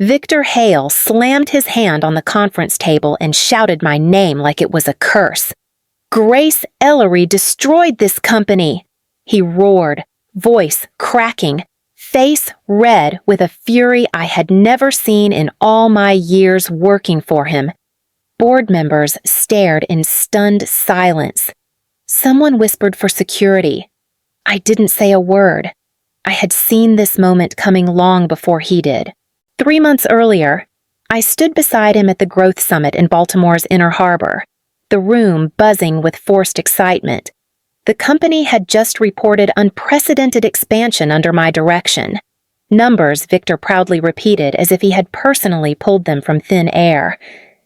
Victor Hale slammed his hand on the conference table and shouted my name like it was a curse. Grace Ellery destroyed this company, he roared, voice cracking, face red with a fury I had never seen in all my years working for him. Board members stared in stunned silence. Someone whispered for security. I didn't say a word. I had seen this moment coming long before he did. 3 months earlier, I stood beside him at the Growth Summit in Baltimore's Inner Harbor, the room buzzing with forced excitement. The company had just reported unprecedented expansion under my direction. Numbers Victor proudly repeated as if he had personally pulled them from thin air.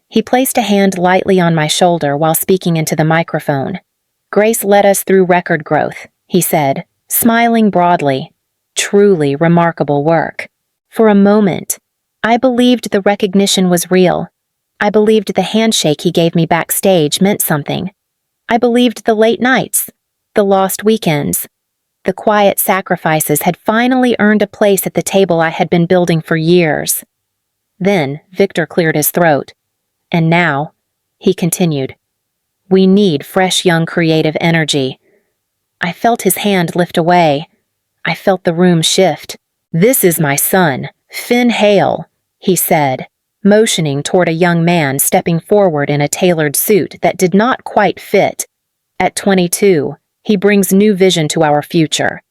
He placed a hand lightly on my shoulder while speaking into the microphone. Grace led us through record growth, he said, smiling broadly. Truly remarkable work. For a moment, I believed the recognition was real. I believed the handshake he gave me backstage meant something. I believed the late nights, the lost weekends. The quiet sacrifices had finally earned a place at the table I had been building for years. Then Victor cleared his throat. And now, he continued, we need fresh young creative energy. I felt his hand lift away. I felt the room shift. This is my son, Finn Hale, he said, motioning toward a young man stepping forward in a tailored suit that did not quite fit. At 22, he brings new vision to our future.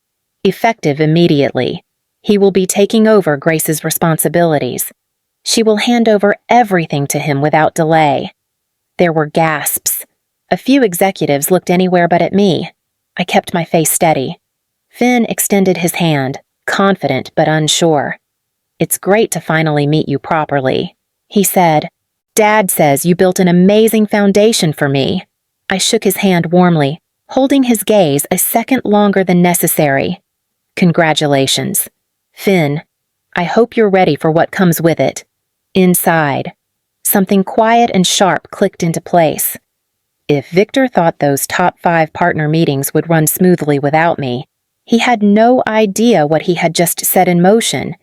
Effective immediately, he will be taking over Grace's responsibilities. She will hand over everything to him without delay. There were gasps. A few executives looked anywhere but at me. I kept my face steady. Finn extended his hand, confident but unsure. It's great to finally meet you properly, he said. Dad says you built an amazing foundation for me. I shook his hand warmly, holding his gaze a second longer than necessary. Congratulations. Finn, I hope you're ready for what comes with it. Inside, something quiet and sharp clicked into place. If Victor thought those top 5 partner meetings would run smoothly without me, he had no idea what he had just set in motion,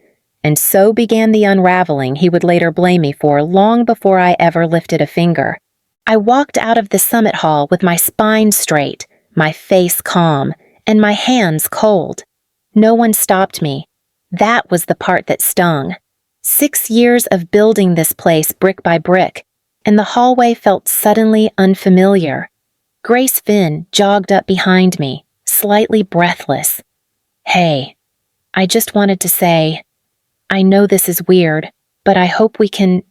and so began the unraveling he would later blame me for long before I ever lifted a finger. I walked out of the summit hall with my spine straight, my face calm, and my hands cold. No one stopped me. That was the part that stung. 6 years of building this place brick by brick, and the hallway felt suddenly unfamiliar. Grace Finn jogged up behind me, slightly breathless. Hey, I just wanted to say, I know this is weird, but I hope we can,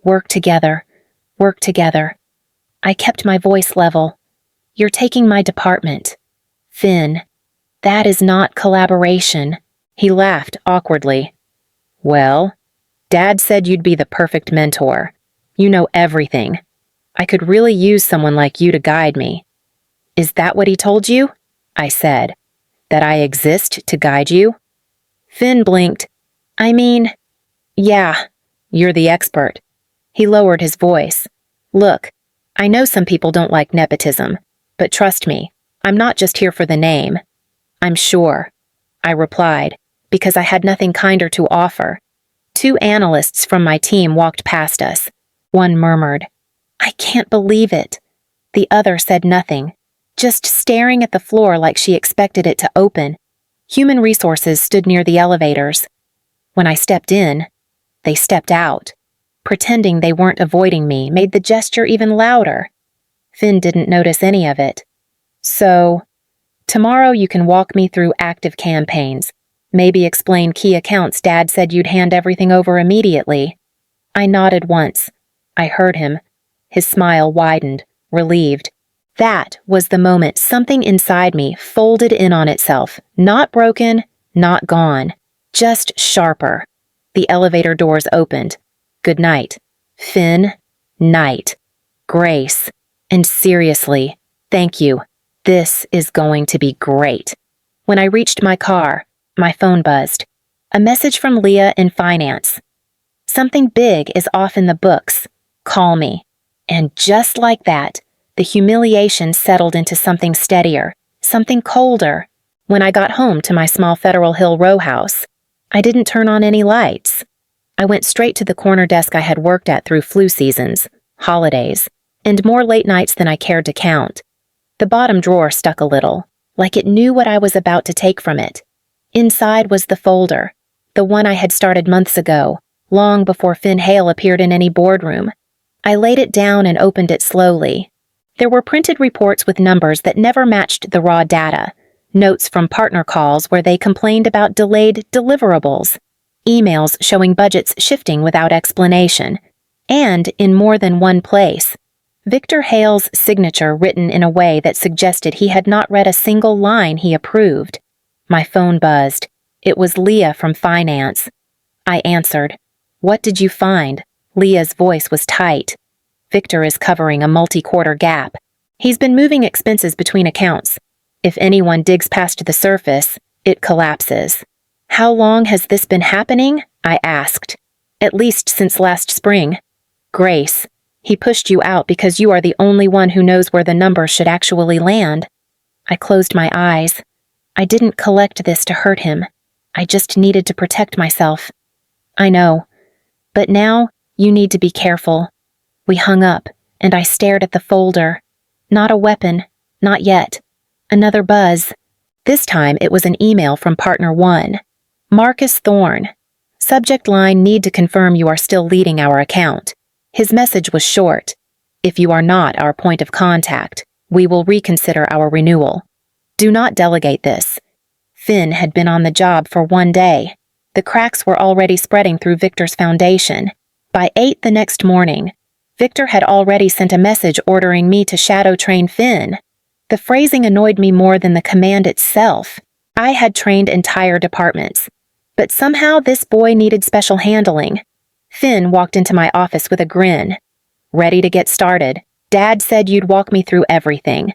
work together. I kept my voice level. You're taking my department. Finn, that is not collaboration. He laughed awkwardly. Well, Dad said you'd be the perfect mentor. You know everything. I could really use someone like you to guide me. Is that what he told you? I said. That I exist to guide you? Finn blinked. Yeah, you're the expert. He lowered his voice. Look, I know some people don't like nepotism, but trust me, I'm not just here for the name. I'm sure, I replied, because I had nothing kinder to offer. 2 analysts from my team walked past us. One murmured, I can't believe it. The other said nothing, just staring at the floor like she expected it to open. Human resources stood near the elevators. When I stepped in, they stepped out. Pretending they weren't avoiding me made the gesture even louder. Finn didn't notice any of it. So, tomorrow you can walk me through active campaigns. Maybe explain key accounts Dad said you'd hand everything over immediately. I nodded once. I heard him. His smile widened, relieved. That was the moment something inside me folded in on itself, not broken, not gone, just sharper. The elevator doors opened. Good night. Finn. Night. Grace. And seriously, thank you. This is going to be great. When I reached my car, my phone buzzed. A message from Leah in finance. Something big is off in the books. Call me. And just like that, the humiliation settled into something steadier, something colder. When I got home to my small Federal Hill row house, I didn't turn on any lights. I went straight to the corner desk I had worked at through flu seasons, holidays, and more late nights than I cared to count. The bottom drawer stuck a little, like it knew what I was about to take from it. Inside was the folder, the one I had started months ago, long before Finn Hale appeared in any boardroom. I laid it down and opened it slowly. There were printed reports with numbers that never matched the raw data, notes from partner calls where they complained about delayed deliverables, emails showing budgets shifting without explanation, and, in more than one place, Victor Hale's signature written in a way that suggested he had not read a single line he approved. My phone buzzed. It was Leah from Finance. I answered. "What did you find?" Leah's voice was tight. "Victor is covering a multi-quarter gap. He's been moving expenses between accounts. If anyone digs past the surface, it collapses." "How long has this been happening?" I asked. "At least since last spring." "Grace, he pushed you out because you are the only one who knows where the numbers should actually land." I closed my eyes. I didn't collect this to hurt him. I just needed to protect myself. "I know. But now, you need to be careful." We hung up, and I stared at the folder. Not a weapon. Not yet. Another buzz. This time it was an email from Partner 1. Marcus Thorne. Subject line: "Need to confirm you are still leading our account." His message was short. "If you are not our point of contact, we will reconsider our renewal. Do not delegate this." Finn had been on the job for 1 day. The cracks were already spreading through Victor's foundation. By 8 the next morning, Victor had already sent a message ordering me to shadow train Finn. The phrasing annoyed me more than the command itself. I had trained entire departments, but somehow this boy needed special handling. Finn walked into my office with a grin. "Ready to get started? Dad said you'd walk me through everything.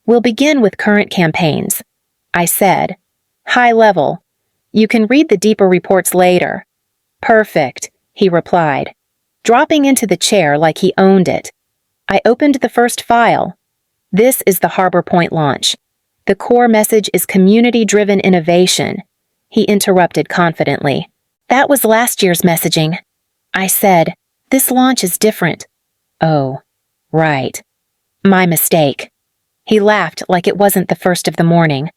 We'll begin with current campaigns." I said. "High level. You can read the deeper reports later." "Perfect," he replied, dropping into the chair like he owned it. I opened the first file. "This is the Harbor Point launch. The core message is community-driven innovation." He interrupted confidently. "That was last year's messaging." I said, "This launch is different." "Oh, right. My mistake." He laughed like it wasn't the first of the morning.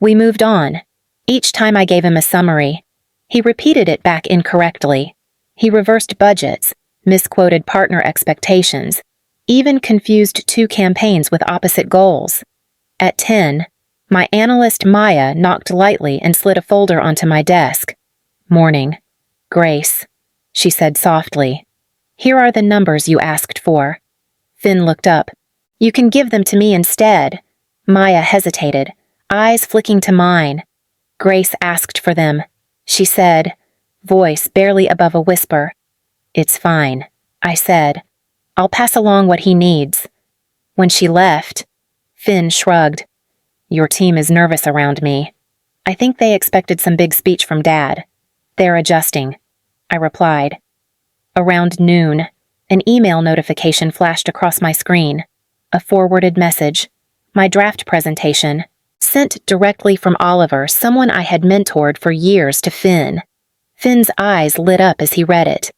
We moved on. Each time I gave him a summary, he repeated it back incorrectly. He reversed budgets, misquoted partner expectations, even confused 2 campaigns with opposite goals. At 10, my analyst Maya knocked lightly and slid a folder onto my desk. "Morning. Grace," she said softly. "Here are the numbers you asked for." Finn looked up. "You can give them to me instead." Maya hesitated, eyes flicking to mine. "Grace asked for them," she said, voice barely above a whisper. "It's fine," I said. "I'll pass along what he needs." When she left, Finn shrugged. "Your team is nervous around me. I think they expected some big speech from Dad. They're adjusting," I replied. Around noon, an email notification flashed across my screen. A forwarded message. My draft presentation, sent directly from Oliver, someone I had mentored for years, to Finn. Finn's eyes lit up as he read it.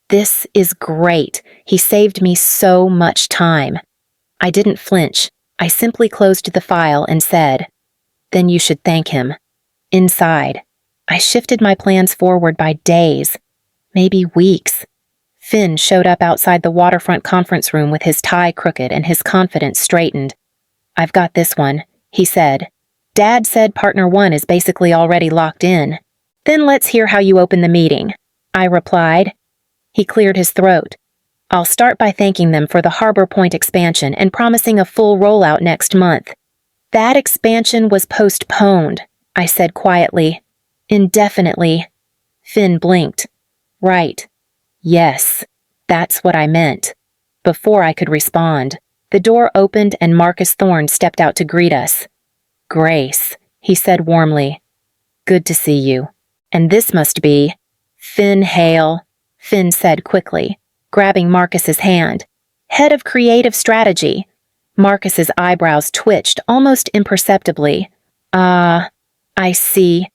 "This is great. He saved me so much time." I didn't flinch. I simply closed the file and said, "Then you should thank him." Inside, I shifted my plans forward by days, maybe weeks. Finn showed up outside the waterfront conference room with his tie crooked and his confidence straightened. "I've got this one," he said. "Dad said Partner 1 is basically already locked in." "Then let's hear how you open the meeting," I replied. He cleared his throat. "I'll start by thanking them for the Harbor Point expansion and promising a full rollout next month." "That expansion was postponed," I said quietly. "Indefinitely." Finn blinked. "Right. Yes, that's what I meant." Before I could respond, the door opened and Marcus Thorne stepped out to greet us. "Grace," he said warmly. "Good to see you. And this must be—" "Finn Hale," Finn said quickly, grabbing Marcus's hand. "Head of Creative Strategy." Marcus's eyebrows twitched almost imperceptibly. "Ah, I see.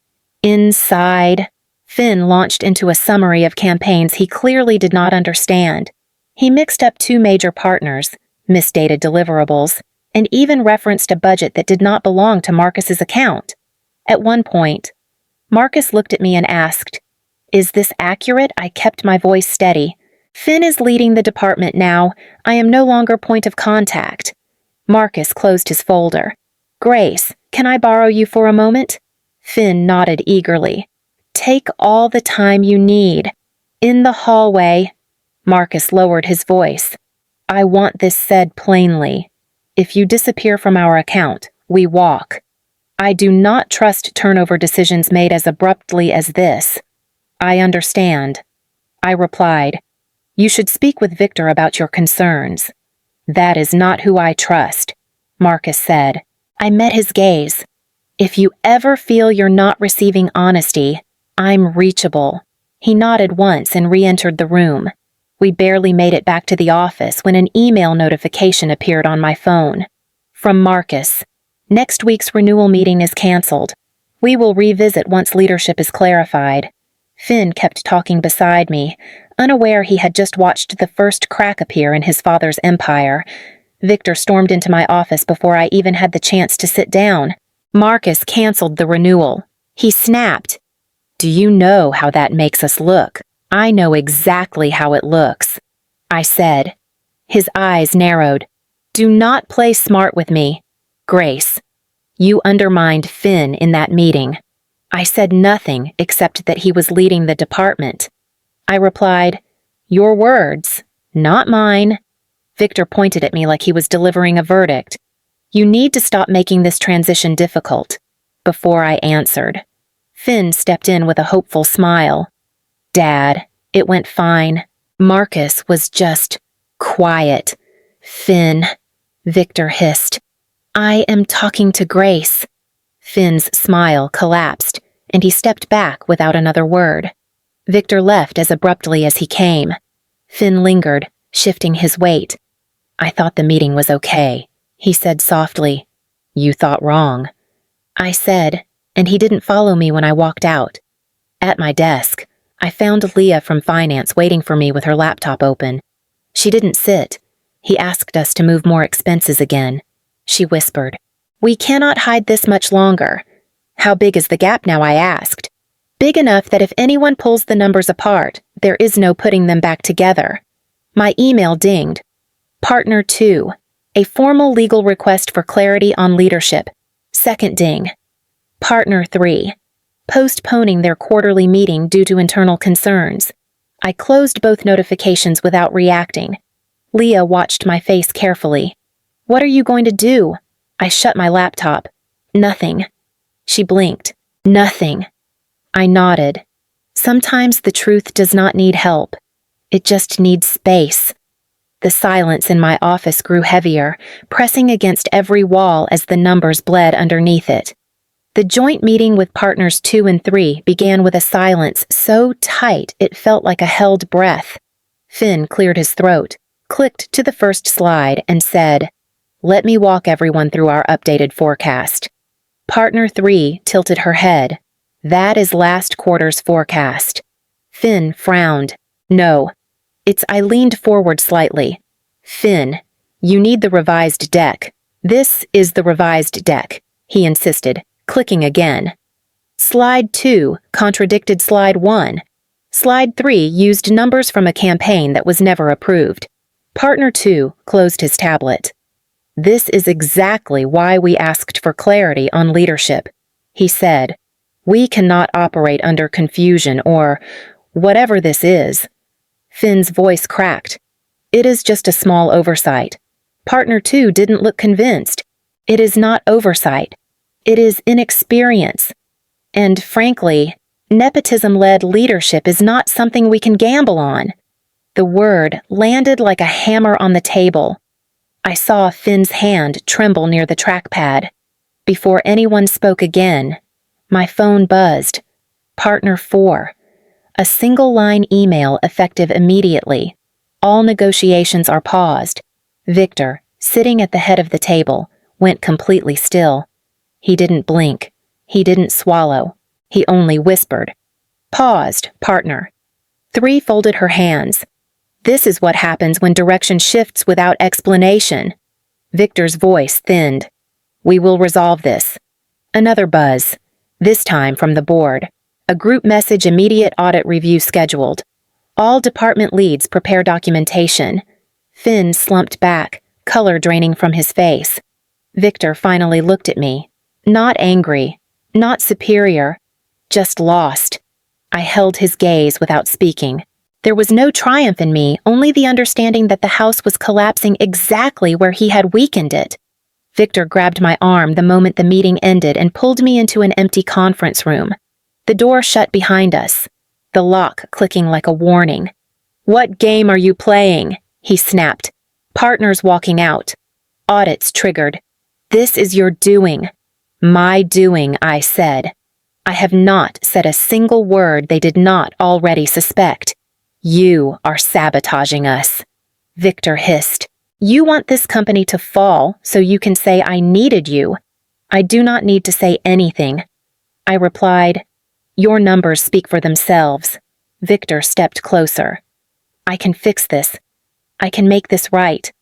Inside." Finn launched into a summary of campaigns he clearly did not understand. He mixed up 2 major partners, misstated deliverables, and even referenced a budget that did not belong to Marcus's account. At one point, Marcus looked at me and asked, "Is this accurate?" I kept my voice steady. "Finn is leading the department now. I am no longer point of contact." Marcus closed his folder. "Grace, can I borrow you for a moment?" Finn nodded eagerly. "Take all the time you need. In the hallway." Marcus lowered his voice. "I want this said plainly. If you disappear from our account, we walk. I do not trust turnover decisions made as abruptly as this." "I understand." I replied, "You should speak with Victor about your concerns." "That is not who I trust," Marcus said. I met his gaze. "If you ever feel you're not receiving honesty, I'm reachable." He nodded once and re-entered the room. We barely made it back to the office when an email notification appeared on my phone. From Marcus. "Next week's renewal meeting is canceled. We will revisit once leadership is clarified." Finn kept talking beside me, unaware he had just watched the first crack appear in his father's empire. Victor stormed into my office before I even had the chance to sit down. Marcus canceled the renewal. He snapped. "Do you know how that makes us look?" "I know exactly how it looks," I said. His eyes narrowed. "Do not play smart with me. Grace, you undermined Finn in that meeting." I said nothing except that he was leading the department. I replied, "Your words, not mine." Victor pointed at me like he was delivering a verdict. "You need to stop making this transition difficult." Before I answered, Finn stepped in with a hopeful smile. "Dad, it went fine." Marcus was just quiet. "Finn," Victor hissed. "I am talking to Grace." Finn's smile collapsed, and he stepped back without another word. Victor left as abruptly as he came. Finn lingered, shifting his weight. "I thought the meeting was okay," he said softly. "You thought wrong." I said, and he didn't follow me when I walked out. At my desk, I found Leah from finance waiting for me with her laptop open. She didn't sit. He asked us to move more expenses again. She whispered, "We cannot hide this much longer." "How big is the gap now?" I asked. "Big enough that if anyone pulls the numbers apart, there is no putting them back together." My email dinged. Partner 2, a formal legal request for clarity on leadership. Second ding. Partner 3, postponing their quarterly meeting due to internal concerns. I closed both notifications without reacting. Leah watched my face carefully. "What are you going to do?" I shut my laptop. "Nothing." She blinked. "Nothing." I nodded. Sometimes the truth does not need help. It just needs space. The silence in my office grew heavier, pressing against every wall as the numbers bled underneath it. The joint meeting with partners 2 and 3 began with a silence so tight it felt like a held breath. Finn cleared his throat, clicked to the first slide, and said, "Let me walk everyone through our updated forecast." Partner 3 tilted her head. "That is last quarter's forecast." Finn frowned. "No." I leaned forward slightly. "Finn, you need the revised deck." "This is the revised deck," he insisted, clicking again. Slide 2 contradicted Slide 1. Slide 3 used numbers from a campaign that was never approved. Partner 2 closed his tablet. "This is exactly why we asked for clarity on leadership," he said. "We cannot operate under confusion or whatever this is." Finn's voice cracked. "It is just a small oversight." Partner 2 didn't look convinced. "It is not oversight. It is inexperience. And frankly, nepotism-led leadership is not something we can gamble on." The word landed like a hammer on the table. I saw Finn's hand tremble near the trackpad. Before anyone spoke again, my phone buzzed. Partner 4. A single-line email effective immediately. "All negotiations are paused." Victor, sitting at the head of the table, went completely still. He didn't blink. He didn't swallow. He only whispered, Paused, partner. 3 folded her hands. This is what happens when direction shifts without explanation. Victor's voice thinned. We will resolve this. Another buzz, this time from the board. A group message immediate audit review scheduled. All department leads prepare documentation. Finn slumped back, color draining from his face. Victor finally looked at me. Not angry, not superior, just lost. I held his gaze without speaking. There was no triumph in me, only the understanding that the house was collapsing exactly where he had weakened it. Victor grabbed my arm the moment the meeting ended and pulled me into an empty conference room. The door shut behind us, the lock clicking like a warning. What game are you playing? He snapped. Partners walking out. Audits triggered. This is your doing. My doing, I said. I have not said a single word they did not already suspect. You are sabotaging us. Victor hissed. You want this company to fall so you can say I needed you. I do not need to say anything. I replied, Your numbers speak for themselves. Victor stepped closer. I can fix this. I can make this right.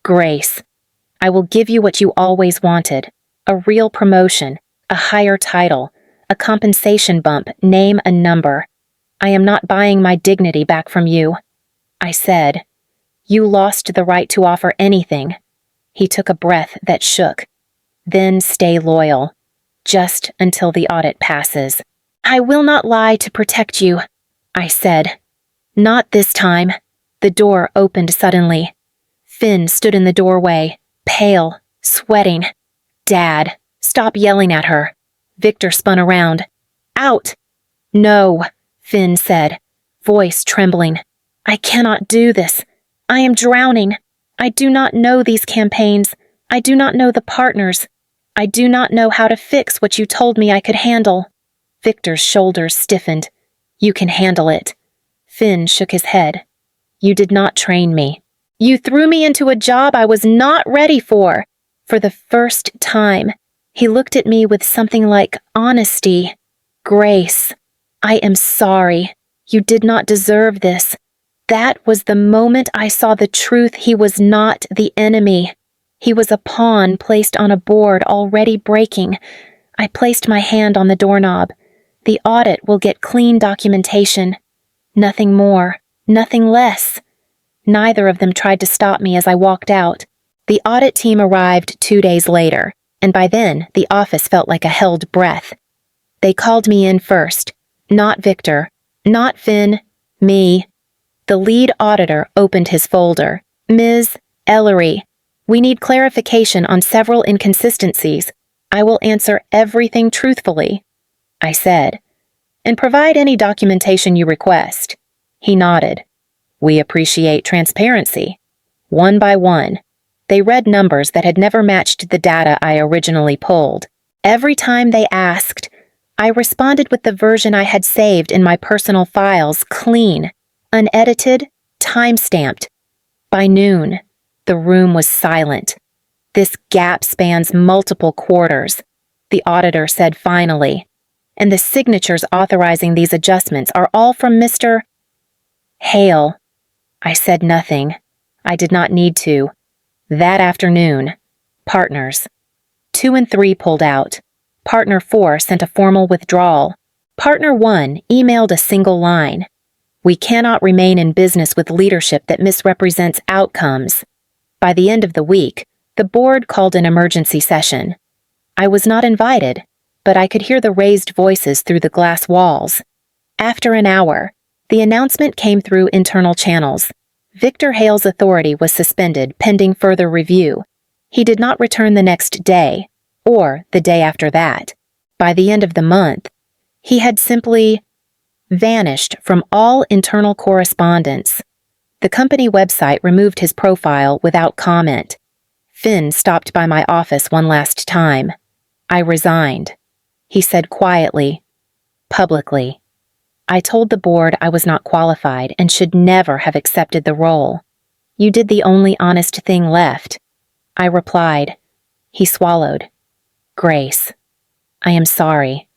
Grace, I will give you what you always wanted. A real promotion, a higher title, a compensation bump, name a number. I am not buying my dignity back from you. I said, You lost the right to offer anything. He took a breath that shook. Then stay loyal, just until the audit passes. I will not lie to protect you, I said. Not this time. The door opened suddenly. Finn stood in the doorway, pale, sweating. Dad, stop yelling at her. Victor spun around. Out! No, Finn said, voice trembling. I cannot do this. I am drowning. I do not know these campaigns. I do not know the partners. I do not know how to fix what you told me I could handle. Victor's shoulders stiffened. You can handle it. Finn shook his head. You did not train me. You threw me into a job I was not ready for. For the first time, he looked at me with something like honesty. Grace, I am sorry. You did not deserve this. That was the moment I saw the truth. He was not the enemy. He was a pawn placed on a board already breaking. I placed my hand on the doorknob. The audit will get clean documentation. Nothing more, nothing less. Neither of them tried to stop me as I walked out. The audit team arrived 2 days later, and by then the office felt like a held breath. They called me in first. Not Victor, not Finn, me. The lead auditor opened his folder. Ms. Ellery, we need clarification on several inconsistencies. I will answer everything truthfully, I said, and provide any documentation you request. He nodded. We appreciate transparency. One by one, they read numbers that had never matched the data I originally pulled. Every time they asked, I responded with the version I had saved in my personal files, clean, unedited, time-stamped. By noon, the room was silent. This gap spans multiple quarters, the auditor said finally, and the signatures authorizing these adjustments are all from Mr. Hale. I said nothing. I did not need to. That afternoon, partners. 2 and 3 pulled out. Partner 4 sent a formal withdrawal. Partner 1 emailed a single line. We cannot remain in business with leadership that misrepresents outcomes. By the end of the week, the board called an emergency session. I was not invited, but I could hear the raised voices through the glass walls. After an hour, the announcement came through internal channels. Victor Hale's authority was suspended pending further review. He did not return the next day, or the day after that. By the end of the month, he had simply vanished from all internal correspondence. The company website removed his profile without comment. Finn stopped by my office one last time. I resigned. He said quietly, publicly. I told the board I was not qualified and should never have accepted the role. You did the only honest thing left. I replied. He swallowed. Grace, I am sorry.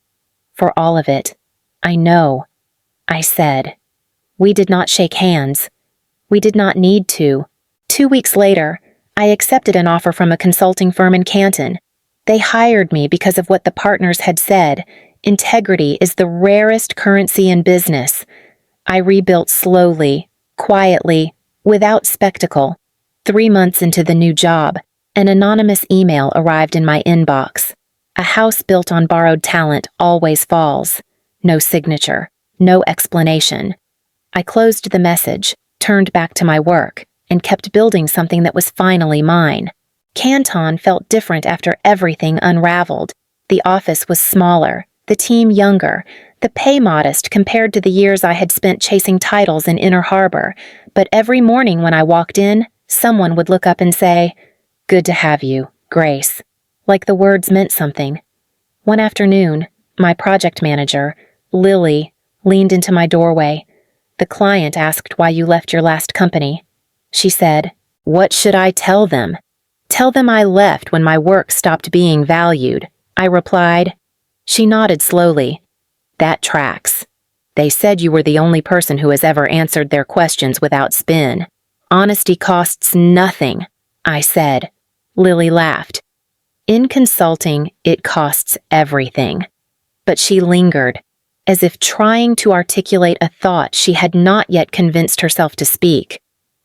For all of it. I know. I said. We did not shake hands. We did not need to. 2 weeks later, I accepted an offer from a consulting firm in Canton. They hired me because of what the partners had said. Integrity is the rarest currency in business. I rebuilt slowly, quietly, without spectacle. 3 months into the new job, an anonymous email arrived in my inbox. A house built on borrowed talent always falls. No signature, no explanation. I closed the message, turned back to my work, and kept building something that was finally mine. Canton felt different after everything unraveled. The office was smaller, the team younger, the pay modest compared to the years I had spent chasing titles in Inner Harbor, but every morning when I walked in, someone would look up and say, "Good to have you, Grace," like the words meant something. One afternoon, my project manager, Lily, leaned into my doorway. The client asked why you left your last company. She said, "What should I tell them?" "Tell them I left when my work stopped being valued," I replied. She nodded slowly. "That tracks. They said you were the only person who has ever answered their questions without spin. Honesty costs nothing," I said. Lily laughed. "In consulting, it costs everything." But she lingered, as if trying to articulate a thought she had not yet convinced herself to speak.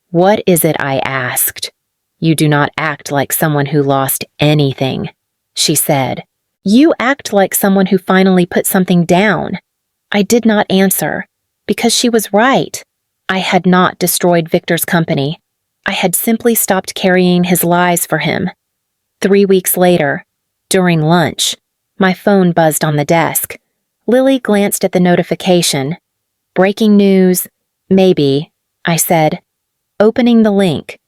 "What is it?" I asked. "You do not act like someone who lost anything," she said. "You act like someone who finally put something down." I did not answer, because she was right. I had not destroyed Victor's company. I had simply stopped carrying his lies for him. 3 weeks later, during lunch, my phone buzzed on the desk. Lily glanced at the notification. "Breaking news, maybe," I said, opening the link.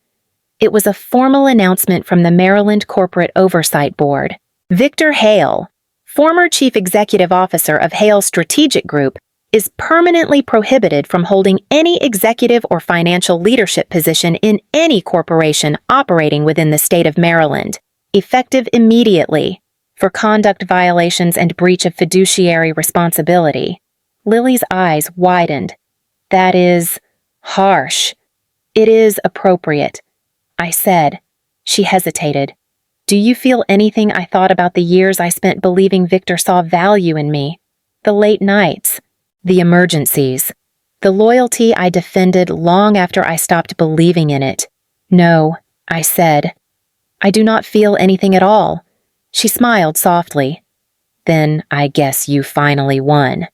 It was a formal announcement from the Maryland Corporate Oversight Board. Victor Hale, former Chief Executive Officer of Hale Strategic Group, is permanently prohibited from holding any executive or financial leadership position in any corporation operating within the state of Maryland, effective immediately, for conduct violations and breach of fiduciary responsibility. Lily's eyes widened. "That is harsh." "It is appropriate," I said. She hesitated. "Do you feel anything I thought about the years I spent believing Victor saw value in me? The late nights, the emergencies, the loyalty I defended long after I stopped believing in it?" "No," I said. "I do not feel anything at all." She smiled softly. "Then I guess you finally won."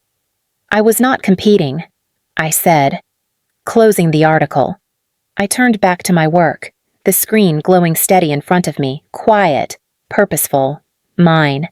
"I was not competing," I said, closing the article. I turned back to my work, the screen glowing steady in front of me, quiet, purposeful, mine.